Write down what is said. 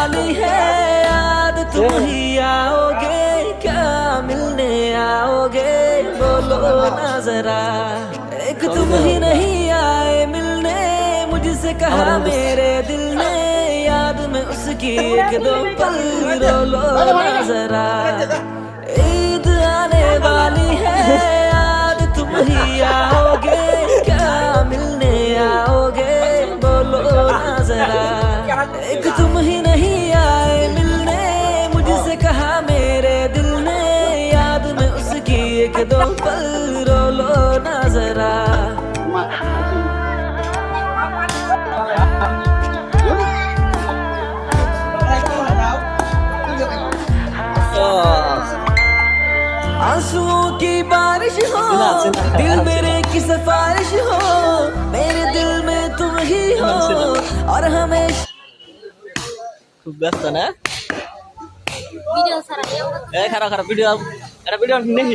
वाली है याद, तुम ही आओगे क्या मिलने आओगे, बोलो ना जरा। एक तुम ही नहीं आए मिलने, मुझसे कहा मेरे दिल ने, याद में उसकी एक दो पल रो लो ना जरा। ईद आने वाली है याद, तुम ही आओगे क्या मिलने आओगे, बोलो ना जरा। एक तुम ही नहीं आए मिलने, मुझसे कहा मेरे दिल ने, याद में उसकी एक दो पल रो लो ना जरा। आंसुओं की बारिश हो, दिल मेरे की सिफारिश हो, मेरे दिल में तुम ही हो और हमेशा। খুব ব্যস্ত না ভিডিও ছাড়া খারাপ খারাপ ভিডিও একটা ভিডিও নেই।